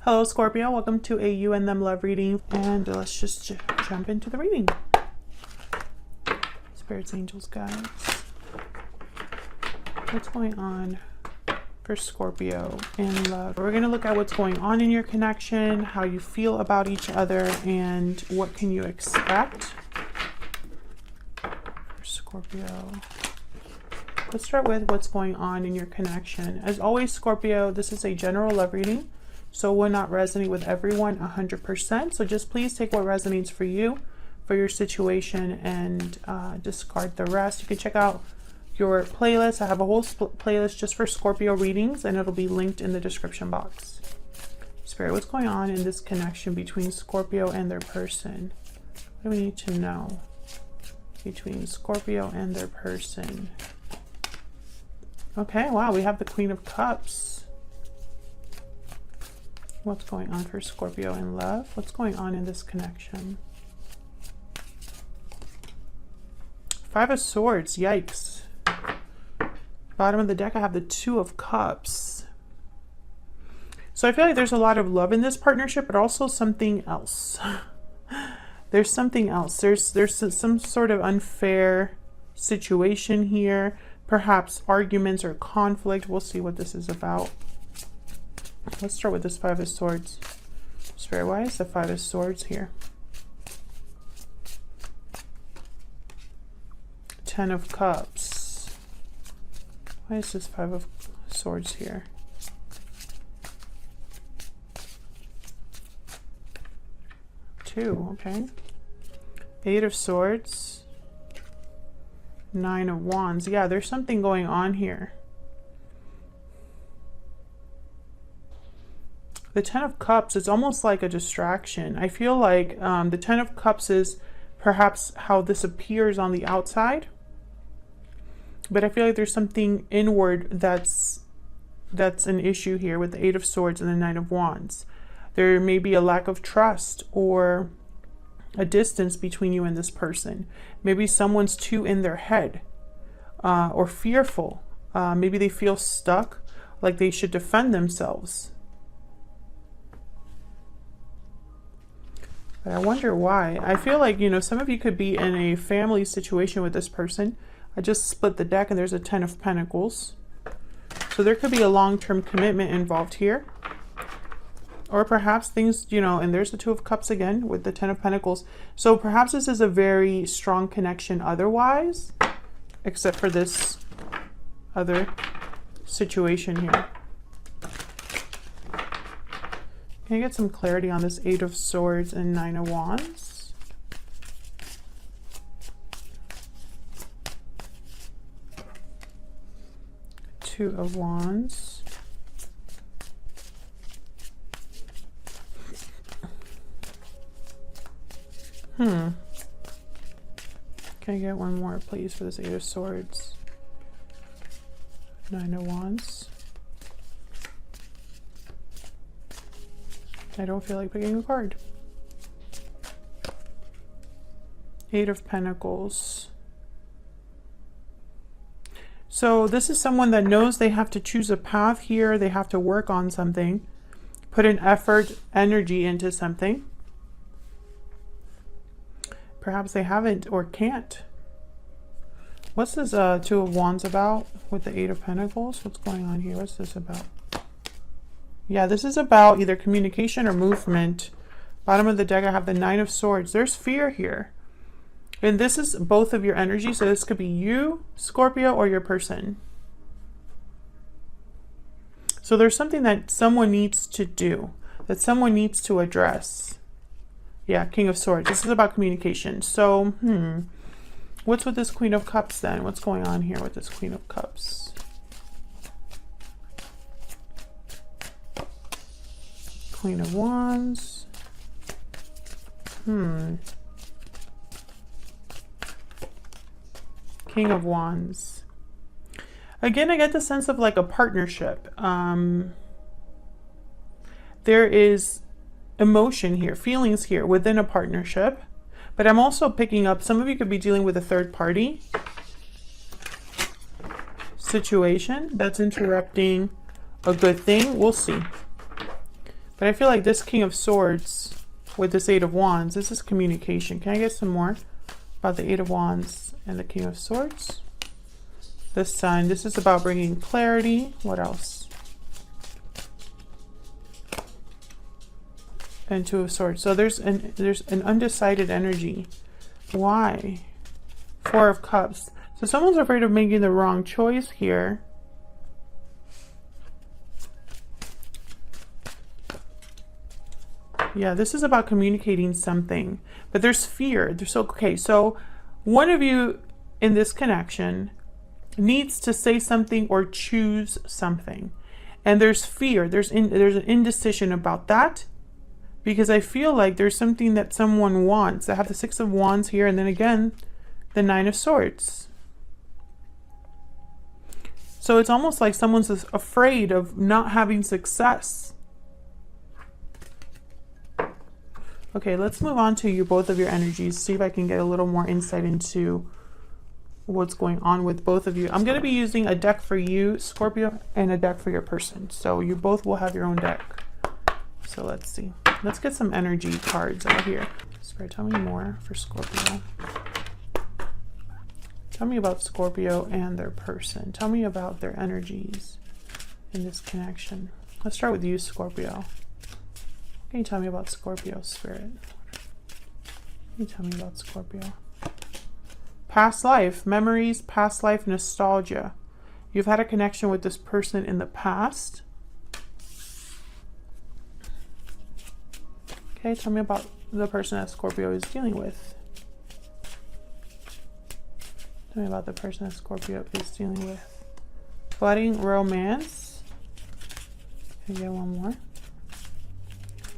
Hello Scorpio, welcome to a you and them love reading, and let's just jump into the reading. Spirits, angels, guides. What's going on for Scorpio in love? We're going to look at what's going on in your connection, how you feel about each other, and what can you expect for Scorpio. Let's start with what's going on in your connection. As always, Scorpio, this is a general love reading, so it will not resonate with everyone 100%. So just please take what resonates for you, for your situation, and discard the rest. You can check out your playlist. I have a whole playlist just for Scorpio readings, and it'll be linked in the description box. Spirit, what's going on in this connection between Scorpio and their person? What do we need to know between Scorpio and their person? Okay, wow, we have the Queen of Cups. What's going on for Scorpio in love? What's going on in this connection? Five of Swords, yikes. Bottom of the deck, I have the Two of Cups. So I feel like there's a lot of love in this partnership, but also something else. There's something else. There's some sort of unfair situation here. Perhaps arguments or conflict. We'll see what this is about. Let's start with this Five of Swords. Spirit, why is the Five of Swords here? Ten of Cups. Why is this Five of Swords here? Two, okay. Eight of Swords. Nine of Wands. Yeah, there's something going on here. The Ten of Cups is almost like a distraction. I feel like the Ten of Cups is perhaps how this appears on the outside. But I feel like there's something inward that's an issue here with the Eight of Swords and the Nine of Wands. There may be a lack of trust or a distance between you and this person. Maybe someone's too in their head or fearful. Maybe they feel stuck, like they should defend themselves. But I wonder why. I feel like, you know, some of you could be in a family situation with this person. I just split the deck and there's a Ten of Pentacles. So there could be a long-term commitment involved here. Or perhaps things, you know, and there's the Two of Cups again with the Ten of Pentacles. So perhaps this is a very strong connection otherwise, except for this other situation here. Can I get some clarity on this Eight of Swords and Nine of Wands? Two of Wands. Can I get one more, please, for this Eight of Swords? Nine of Wands. I don't feel like picking a card. Eight of Pentacles. So this is someone that knows they have to choose a path here. They have to work on something, put an effort, energy into something. Perhaps they haven't or can't. What's this Two of Wands about with the Eight of Pentacles? What's going on here? What's this about? Yeah, this is about either communication or movement. Bottom of the deck, I have the Nine of Swords. There's fear here. And this is both of your energies. So this could be you, Scorpio, or your person. So there's something that someone needs to do, that someone needs to address. Yeah, King of Swords. This is about communication. So, what's with this Queen of Cups then? What's going on here with this Queen of Cups? Queen of Wands. King of Wands. Again, I get the sense of like a partnership. There is emotion here, feelings here within a partnership. But I'm also picking up, some of you could be dealing with a third party situation that's interrupting a good thing. We'll see. But I feel like this King of Swords with this Eight of Wands, this is communication. Can I get some more about the Eight of Wands and the King of Swords? The Sun, this is about bringing clarity. What else? And Two of Swords. So there's an undecided energy. Why? Four of Cups. So someone's afraid of making the wrong choice here. Yeah, this is about communicating something, but there's fear. Okay, so one of you in this connection needs to say something or choose something, and there's fear. There's an indecision about that, because I feel like there's something that someone wants. I have the Six of Wands here, and then again, the Nine of Swords. So it's almost like someone's afraid of not having success. Okay, let's move on to both of your energies. See if I can get a little more insight into what's going on with both of you. I'm going to be using a deck for you, Scorpio, and a deck for your person. So you both will have your own deck. So let's see. Let's get some energy cards out here. Spirit, tell me more for Scorpio. Tell me about Scorpio and their person. Tell me about their energies in this connection. Let's start with you, Scorpio. Can you tell me about Scorpio, Spirit? Can you tell me about Scorpio? Past life, memories, past life, nostalgia. You've had a connection with this person in the past. Okay, tell me about the person that Scorpio is dealing with. Tell me about the person that Scorpio is dealing with. Budding romance. Can I get one more?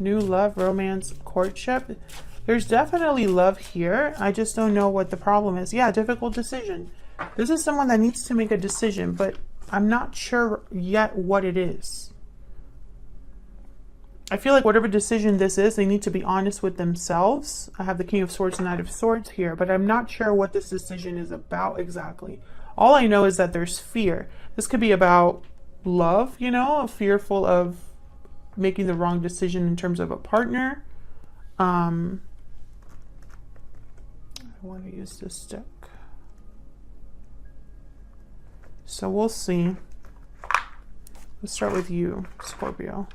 New love, romance, courtship. There's definitely love here. I just don't know what the problem is. Yeah, difficult decision. This is someone that needs to make a decision, but I'm not sure yet what it is. I feel like whatever decision this is, they need to be honest with themselves. I have the King of Swords and Knight of Swords here, but I'm not sure what this decision is about exactly. All I know is that there's fear. This could be about love, you know, fearful of making the wrong decision in terms of a partner. I want to use this deck. So we'll see. Let's start with you, Scorpio.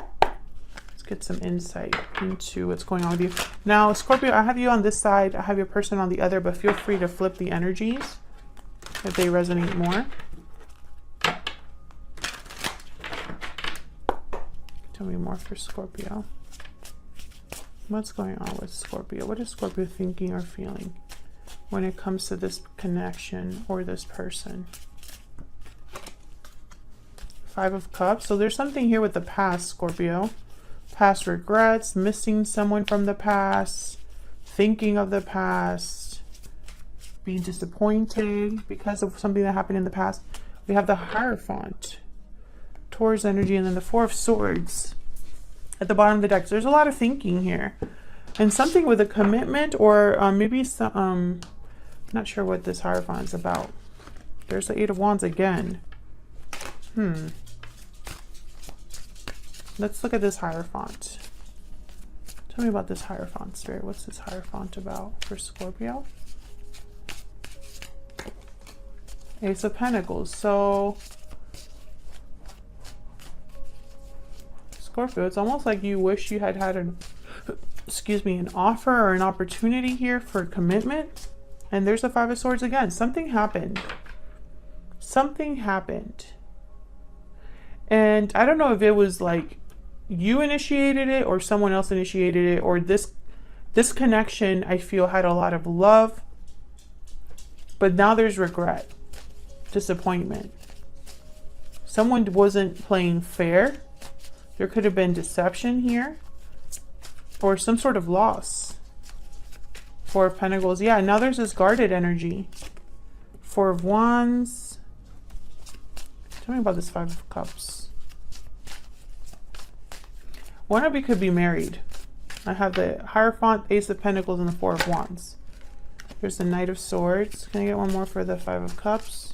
Let's get some insight into what's going on with you. Now, Scorpio, I have you on this side. I have your person on the other, but feel free to flip the energies if they resonate more. Tell me more for Scorpio. What's going on with Scorpio? What is Scorpio thinking or feeling when it comes to this connection or this person? Five of Cups. So there's something here with the past, Scorpio. Past regrets, missing someone from the past, thinking of the past, being disappointed because of something that happened in the past. We have the Hierophant, Taurus energy, and then the Four of Swords at the bottom of the deck. So there's a lot of thinking here, and something with a commitment, or maybe some not sure what this Hierophant is about. There's the Eight of Wands again. Let's look at this Hierophant. Tell me about this Hierophant, Spirit. What's this Hierophant about for Scorpio? Ace of Pentacles. So Scorpio, it's almost like you wish you had an offer or an opportunity here for commitment. And there's the Five of Swords again. Something happened. Something happened. And I don't know if it was like you initiated it or someone else initiated it, or this connection I feel had a lot of love, but now there's regret, disappointment. Someone wasn't playing fair. There could have been deception here, or some sort of loss. Four of Pentacles. Yeah, now there's this guarded energy. Four of Wands. Tell me about this Five of Cups. One of you could be married. I have the Hierophant, Ace of Pentacles, and the Four of Wands. There's the Knight of Swords. Can I get one more for the Five of Cups?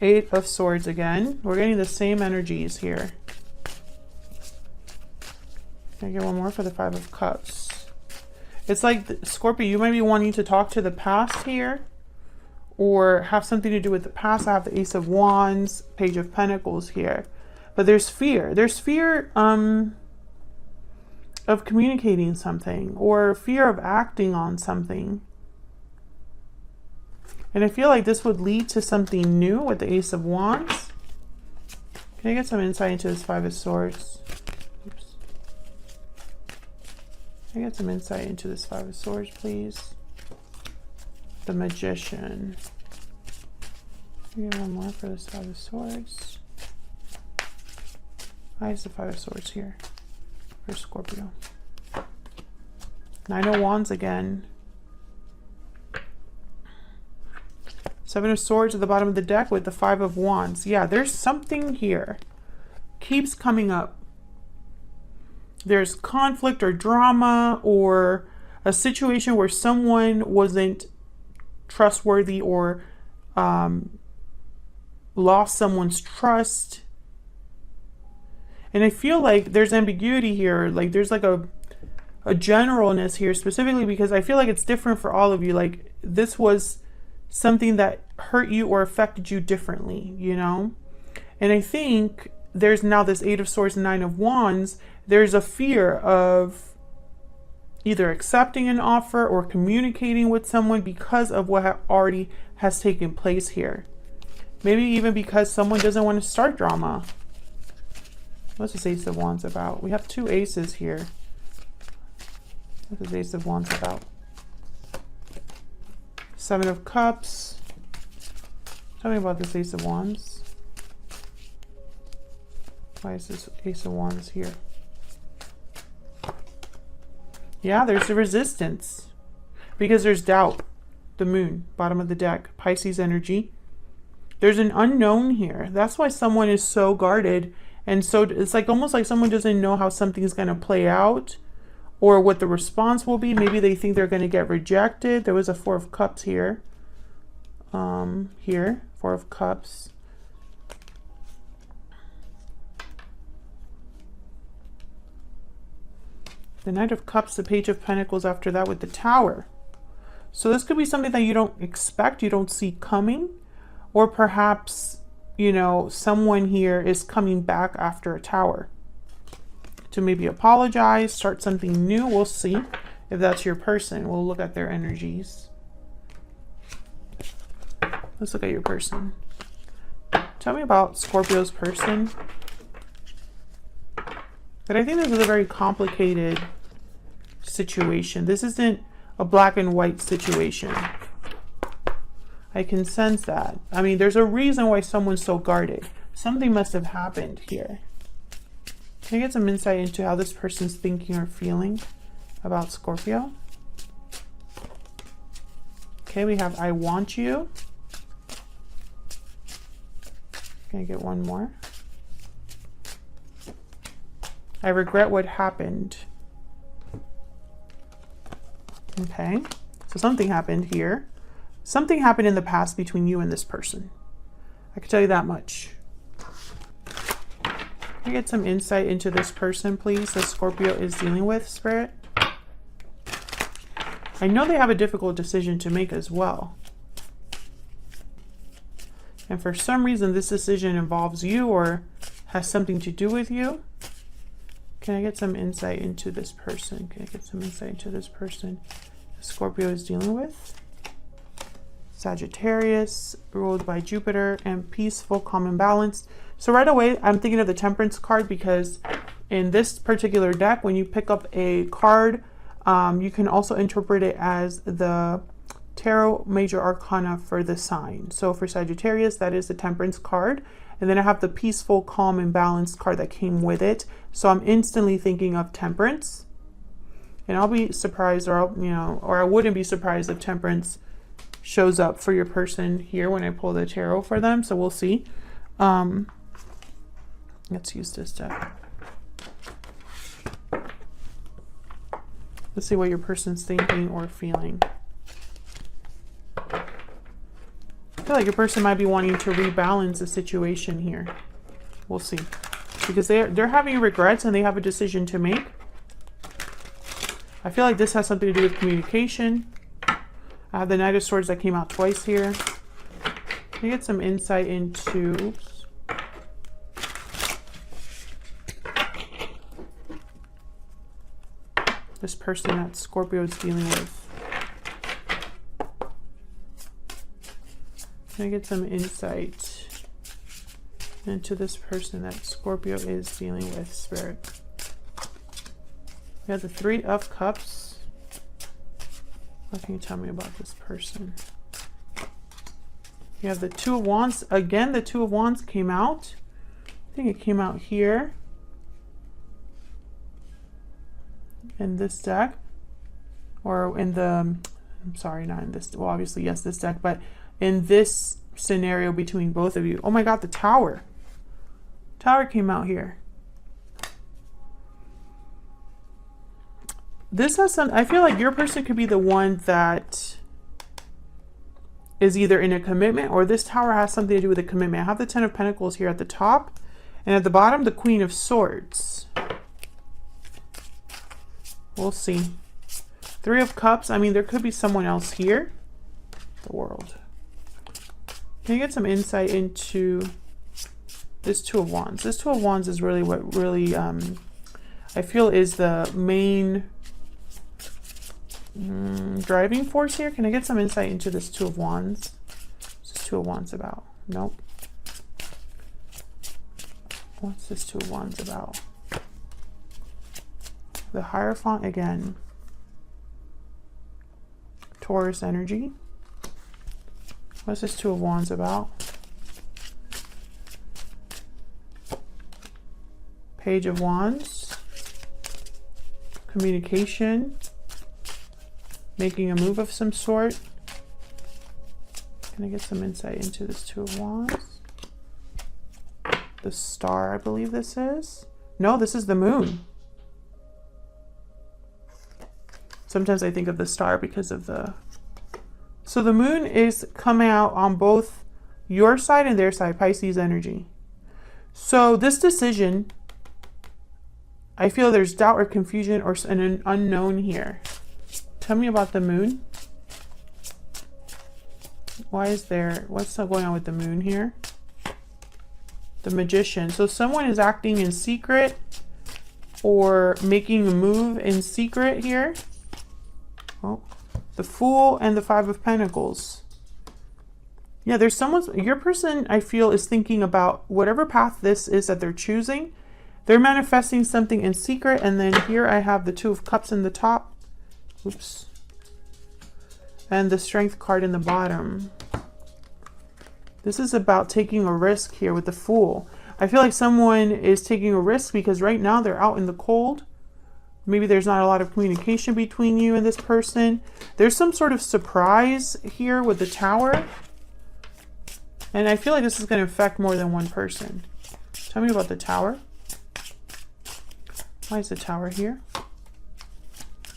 Eight of Swords again. We're getting the same energies here. Can I get one more for the Five of Cups? It's like, Scorpio, you might be wanting to talk to the past here or have something to do with the past. I have the Ace of Wands, Page of Pentacles here. But there's fear. There's fear of communicating something or fear of acting on something. And I feel like this would lead to something new with the Ace of Wands. Can I get some insight into this Five of Swords? Oops. Can I get some insight into this Five of Swords, please? The Magician. Can I get one more for this Five of Swords? Why is the Five of Swords here for Scorpio? Nine of Wands again. Seven of Swords at the bottom of the deck with the Five of Wands. Yeah, there's something here. Keeps coming up. There's conflict or drama or a situation where someone wasn't trustworthy or lost someone's trust. And I feel like there's ambiguity here. Like there's like a generalness here specifically because I feel like it's different for all of you. Like this was something that hurt you or affected you differently, you know? And I think there's now this Eight of Swords and Nine of Wands. There's a fear of either accepting an offer or communicating with someone because of what already has taken place here. Maybe even because someone doesn't want to start drama. What's this Ace of Wands about? We have two aces here. What's this Ace of Wands about? Seven of Cups. Tell me about this Ace of Wands. Why is this Ace of Wands here? Yeah, there's a resistance. Because there's doubt. The Moon, bottom of the deck. Pisces energy. There's an unknown here. That's why someone is so guarded. And so it's like almost like someone doesn't know how something's going to play out or what the response will be. Maybe they think they're going to get rejected. There was a Four of Cups here. Here, Four of Cups. The Knight of Cups, the Page of Pentacles after that with the Tower. So this could be something that you don't expect, you don't see coming, or perhaps, you know, someone here is coming back after a Tower to maybe apologize, start something new. We'll see if that's your person. We'll look at their energies. Let's look at your person. Tell me about Scorpio's person. But I think this is a very complicated situation. This isn't a black and white situation. I can sense that. I mean, there's a reason why someone's so guarded. Something must have happened here. Can I get some insight into how this person's thinking or feeling about Scorpio? Okay, we have I want you. Can I get one more? I regret what happened. Okay, so something happened here. Something happened in the past between you and this person. I can tell you that much. Can I get some insight into this person, please, that Scorpio is dealing with, Spirit? I know they have a difficult decision to make as well. And for some reason, this decision involves you or has something to do with you. Can I get some insight into this person? Can I get some insight into this person Scorpio is dealing with? Sagittarius, ruled by Jupiter, and peaceful, calm, and balanced. So right away, I'm thinking of the Temperance card because in this particular deck, when you pick up a card, you can also interpret it as the Tarot Major Arcana for the sign. So for Sagittarius, that is the Temperance card. And then I have the peaceful, calm, and balanced card that came with it. So I'm instantly thinking of Temperance. And I'll be surprised, or I wouldn't be surprised if Temperance shows up for your person here when I pull the tarot for them. So we'll see. Let's use this deck. Let's see what your person's thinking or feeling. I feel like your person might be wanting to rebalance the situation here. We'll see. Because they're having regrets and they have a decision to make. I feel like this has something to do with communication. I have the Knight of Swords that came out twice here. Can I get some insight into this person that Scorpio is dealing with? Can I get some insight into this person that Scorpio is dealing with, Spirit? We have the Three of Cups. What can you tell me about this person? You have the Two of Wands. Again, the Two of Wands came out. I think it came out here in this deck. Or in the, I'm sorry, not in this, well, obviously, yes, this deck, but in this scenario between both of you. Oh my God, the Tower. Tower came out here. This has some, I feel like your person could be the one that is either in a commitment, or this Tower has something to do with a commitment. I have the Ten of Pentacles here at the top, and at the bottom, the Queen of Swords. We'll see. Three of Cups. I mean, there could be someone else here. The World. Can you get some insight into this Two of Wands? This Two of Wands is really what really I feel is the main driving force here. Can I get some insight into this Two of Wands? What's this Two of Wands about? Nope. What's this Two of Wands about? The Hierophant again. Taurus energy. What's this Two of Wands about? Page of Wands. Communication. Making a move of some sort. Can I get some insight into this Two of Wands? The Star, I believe this is. No, this is the Moon. Sometimes I think of the Star because of the... So the Moon is coming out on both your side and their side, Pisces energy. So this decision, I feel there's doubt or confusion or an unknown here. Tell me about the Moon. Why is there, what's going on with the Moon here? The Magician. So someone is acting in secret or making a move in secret here. Oh, the Fool and the Five of Pentacles. Yeah, there's someone's, your person, I feel, is thinking about whatever path this is that they're choosing. They're manifesting something in secret. And then here I have the Two of Cups in the top. Oops. And the Strength card in the bottom. This is about taking a risk here with the Fool. I feel like someone is taking a risk because right now they're out in the cold. Maybe there's not a lot of communication between you and this person. There's some sort of surprise here with the Tower. And I feel like this is going to affect more than one person. Tell me about the Tower. Why is the Tower here?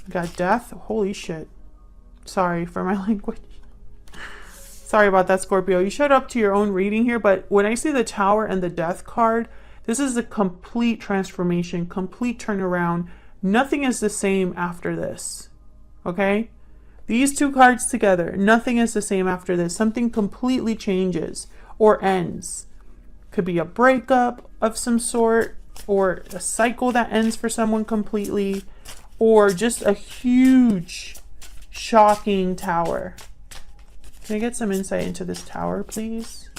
We got Death. Holy shit. Sorry for my language. Sorry about that, Scorpio. You showed up to your own reading here, but when I see the Tower and the Death card, this is a complete transformation, complete turnaround. Nothing is the same after this. Okay? These two cards together, nothing is the same after this. Something completely changes or ends. Could be a breakup of some sort, or a cycle that ends for someone completely, or just a huge, shocking Tower. Can I get some insight into this Tower, please?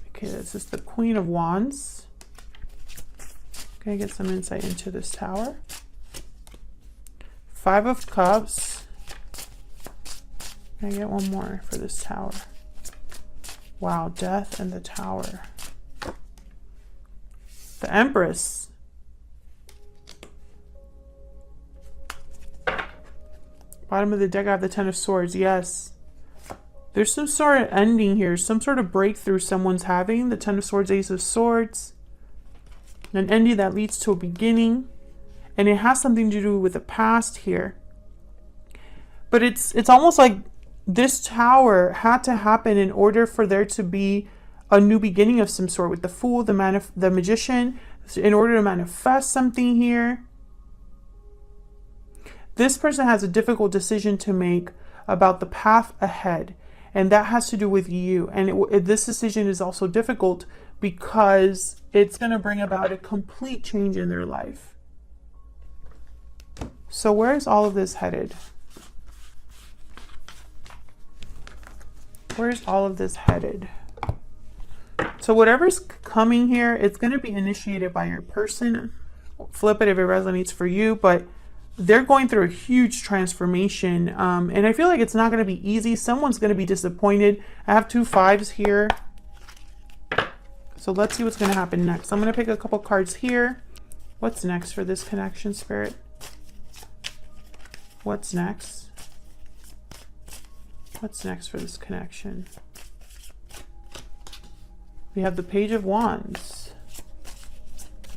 Okay, this is the Queen of Wands. Can I get some insight into this Tower? Five of Cups. Can I get one more for this Tower? Wow, Death and the Tower. The Empress. Bottom of the deck, I have the Ten of Swords. Yes. There's some sort of ending here. Some sort of breakthrough someone's having. The Ten of Swords, Ace of Swords. An ending that leads to a beginning. And it has something to do with the past here. But it's almost like this Tower had to happen in order for there to be a new beginning of some sort with the Fool, the Magician, in order to manifest something here. this person has a difficult decision to make about the path ahead, and that has to do with you. And this decision is also difficult because it's going to bring about a complete change in their life. So where is all of this headed? Where's all of this headed? So whatever's coming here, it's going to be initiated by your person. Flip it if it resonates for you, but they're going through a huge transformation. And I feel like it's not going to be easy. Someone's going to be disappointed. I have 2 5s here. So let's see what's going to happen next. I'm going to pick a couple cards here. What's next for this connection, Spirit? What's next? What's next for this connection? We have the Page of Wands.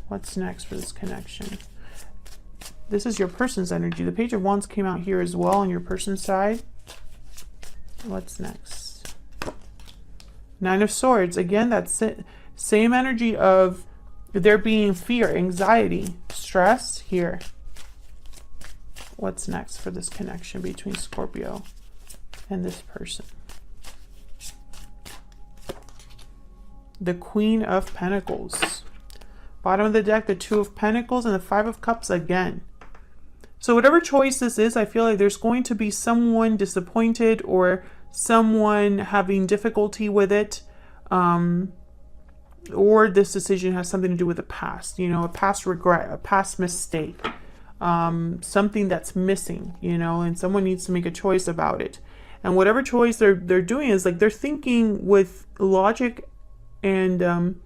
What's next for this connection? This is your person's energy. The Page of Wands came out here as well on your person's side. What's next? 9 of Swords. Again, that's it. Same energy of there being fear, anxiety, stress here. What's next for this connection between Scorpio and this person? The Queen of Pentacles. Bottom of the deck, the 2 of Pentacles and the 5 of Cups again. So whatever choice this is, I feel like there's going to be someone disappointed or someone having difficulty with it. Or this decision has something to do with the past, you know, a past regret, a past mistake, something that's missing, you know, and someone needs to make a choice about it. And whatever choice they're doing is like they're thinking with logic, and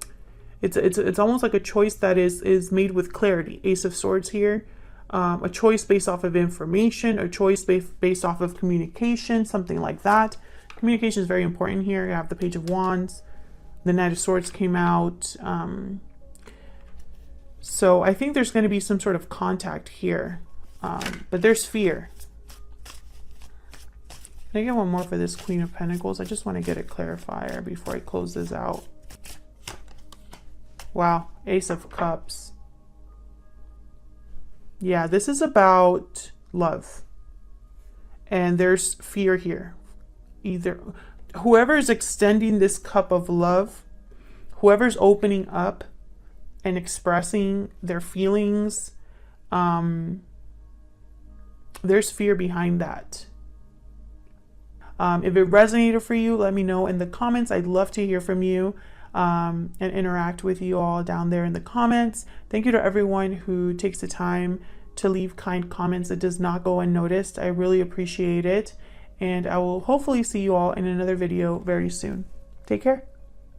it's almost like a choice that is made with clarity. Ace of Swords here. A choice based off of information, a choice based off of communication, something like that. Communication is very important here. You have the Page of Wands. The Knight of Swords came out. So I think there's going to be some sort of contact here. But there's fear. Can I get one more for this Queen of Pentacles? I just want to get a clarifier before I close this out. Wow. Ace of Cups. Yeah, this is about love. And there's fear here. Either whoever is extending this cup of love, whoever's opening up and expressing their feelings, there's fear behind that. If it resonated for you, let me know in the comments. I'd love to hear from you and interact with you all down there in the comments. Thank you to everyone who takes the time to leave kind comments. It does not go unnoticed. I really appreciate it. And I will hopefully see you all in another video very soon. Take care.